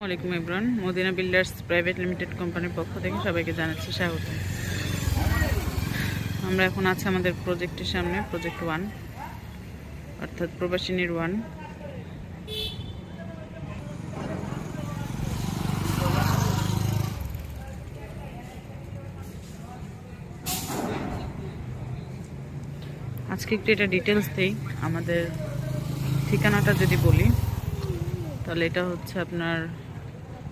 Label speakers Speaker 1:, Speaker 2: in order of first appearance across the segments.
Speaker 1: ওয়ালাইকুম everyone, Madina builders private limited কোম্পানির পক্ষ থেকে সবাইকে জানাচ্ছি স্বাগত। আমরা এখন আছি আমাদের প্রজেক্টের সামনে, প্রজেক্ট 1 অর্থাৎ প্রবাসিনীর 1। আজকে একটু এটা ডিটেলস দিই। আমাদের ঠিকানাটা যদি বলি তাহলে এটা হচ্ছে আপনার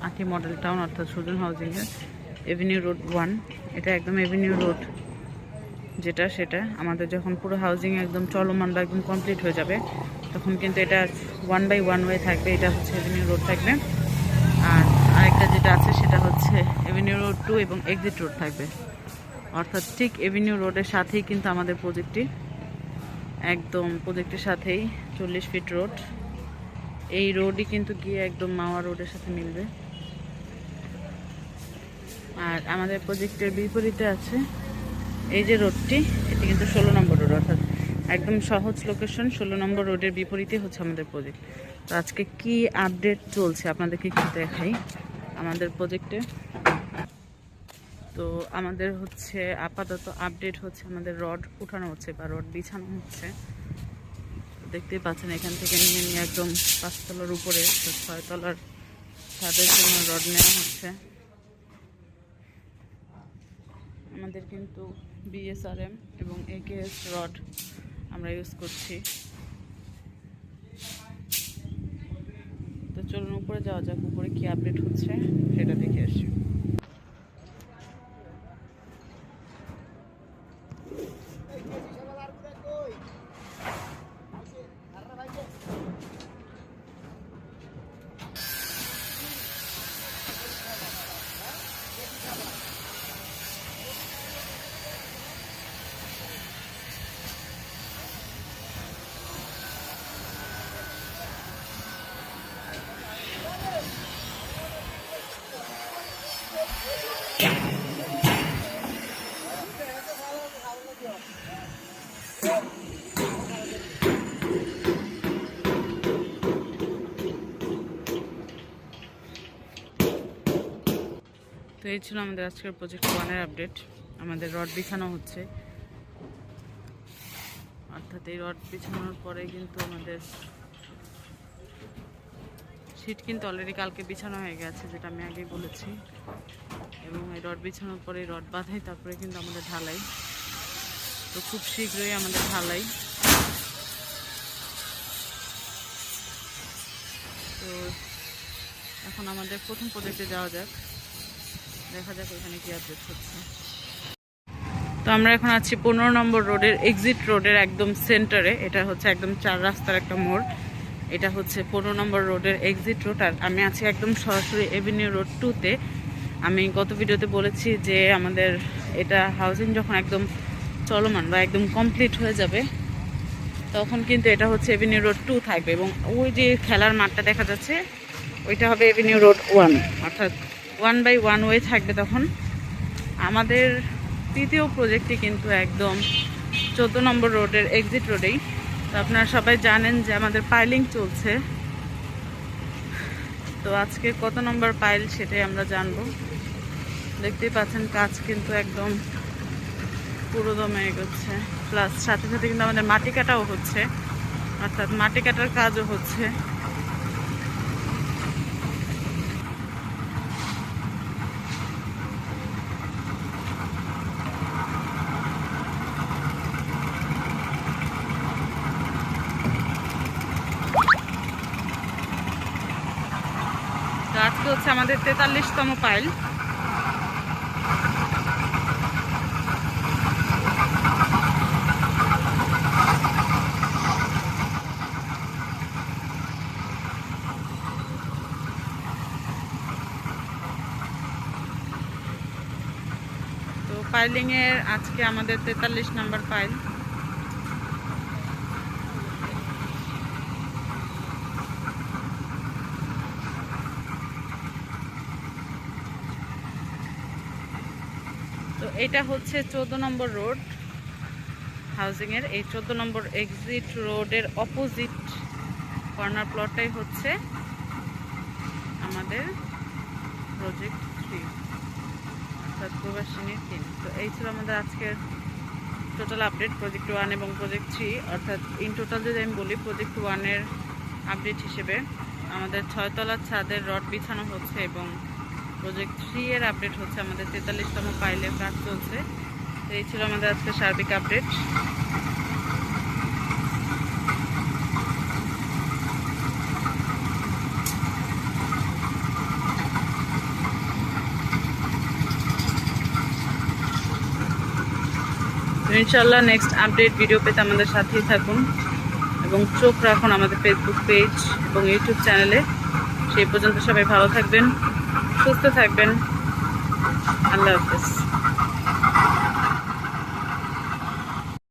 Speaker 1: আটি মডেল টাউন অর্থাৎ সুজন হাউজিংয়ের এভিনিউ রোড 1। এটা একদম এভিনিউ রোড যেটা, সেটা আমাদের যখন পুরো হাউজিং একদম চলমান বা একদম কমপ্লিট হয়ে যাবে তখন কিন্তু এটা 1/1 ওয়ে থাকবে। এটা হচ্ছে এভিনিউ রোড থাকবে। আর আরেকটা যেটা আছে সেটা হচ্ছে এভিনিউ রোড 2 এবং এক্সিট রোড থাকবে। অর্থাৎ ঠিক এভিনিউ রোডের সাথেই কিন্তু আমাদের প্রজেক্টটি, একদম প্রজেক্টের সাথেই 40 ফিট রোড। এই রোডই কিন্তু গিয়ে একদম মাওয়া রোডের সাথে মিলবে। আর আমাদের প্রজেক্টের বিপরীতে আছে এই যে রোডটি, এটি কিন্তু 16 নম্বর রোড, অর্থাৎ একদম সহজ লোকেশন। 16 নম্বর রোডের বিপরীতে হচ্ছে আমাদের প্রজেক্ট। তো আজকে কি আপডেট চলছে আপনাদেরকে একটু দেখাই আমাদের প্রজেক্টে। তো আমাদের হচ্ছে আপাতত আপডেট হচ্ছে আমাদের রড উঠানো হচ্ছে বা রড বিছানো হচ্ছে। দেখতেই পাচ্ছেন এখান থেকে নিয়ে নিয়ে একদম 5 তলার উপরে 6 তলার ছাদের জন্য রড নেওয়া হচ্ছে। আমাদের কিন্তু বিএসআরএম এবং একেএস রড আমরা ইউজ করছি। তো চলুন উপরে যাওয়া যাক, উপরে কি আপডেট হচ্ছে সেটা দেখে আসি। তো এই ছিল আমাদের আজকের প্রজেক্ট 1-এর আপডেট। আমাদের রড বিছানো হচ্ছে, অর্থাৎ এই রড বিছানোর পরে কিন্তু আমাদের শীট কিন্তু অলরেডি কালকে বিছানো হয়ে গেছে, যেটা আমি আগেই বলেছি। এবং এই রড বিছানোর পরে রড বাঁধাই, তারপরে কিন্তু আমাদের ঢালাই। তো খুব শীঘ্রই আমাদের ঢালাই। তো এখন আমাদের প্রথম প্রজেক্টে যাওয়া যাক, দেখা যাক ওইখানে কি আপডেট হচ্ছে। তো আমরা এখন আছি 15 নম্বর রোডের এক্সিট রোডের একদম সেন্টারে। এটা হচ্ছে একদম 4 রাস্তার একটা মোড়। এটা হচ্ছে 15 নম্বর রোডের এক্সিট রোড। আর আমি আছি একদম সরাসরি এভিনিউ রোড 2-তে। আমি গত ভিডিওতে বলেছি যে আমাদের এটা হাউজিং যখন একদম চলমান বা একদম কমপ্লিট হয়ে যাবে তখন কিন্তু এটা হচ্ছে এভিনিউ রোড 2 থাকবে। এবং ওই যে খেলার মাঠটা দেখা যাচ্ছে ওইটা হবে এভিনিউ রোড 1, অর্থাৎ 1/1 ওয়ে থাকবে তখন। আমাদের তৃতীয় প্রজেক্টটি কিন্তু একদম 14 নম্বর রোডের এক্সিট রোডেই। তো আপনারা সবাই জানেন যে আমাদের পাইলিং চলছে। তো আজকে কত নম্বর পাইল সেটাই আমরা জানবো। দেখতেই পাচ্ছেন কাজ কিন্তু একদম পুরোদমে এগোচ্ছে, প্লাস সাথে সাথে কিন্তু আমাদের মাটি কাটাও হচ্ছে, অর্থাৎ মাটি কাটার কাজও হচ্ছে। আজকে হচ্ছে আমাদের 43তম পাইল। তো পাইলিংয়ের আজকে আমাদের 43 নম্বর পাইল। তো এটা হচ্ছে 14 নম্বর রোড হাউজিংয়ের। এই 14 নম্বর এক্সিট রোডের অপোজিট কর্নার প্লটটাই হচ্ছে আমাদের প্রজেক্ট 3 অর্থাৎ প্রবাসিনী 3। তো এই ছিল আমাদের আজকের টোটাল আপডেট প্রজেক্ট 1 এবং প্রজেক্ট 3, অর্থাৎ ইন টোটাল যদি আমি বলি প্রজেক্ট 1-এর আপডেট হিসেবে আমাদের 6 তলার ছাদের রড বিছানো হচ্ছে এবং প্রজেক্ট 3-এর আপডেট হচ্ছে আমাদের 43তম পাইলের কাজ চলছে। তো এই ছিল আমাদের আজকে সার্বিক আপডেট। ইনশাআল্লাহ নেক্সট আপডেট ভিডিও পেতে আমাদের সাথেই থাকুন এবং চোখ রাখুন আমাদের ফেসবুক পেজ এবং ইউটিউব চ্যানেলে। সেই পর্যন্ত সবাই ভালো থাকবেন, সুস্থ থাকবেন। আল্লাহ হাফেজ।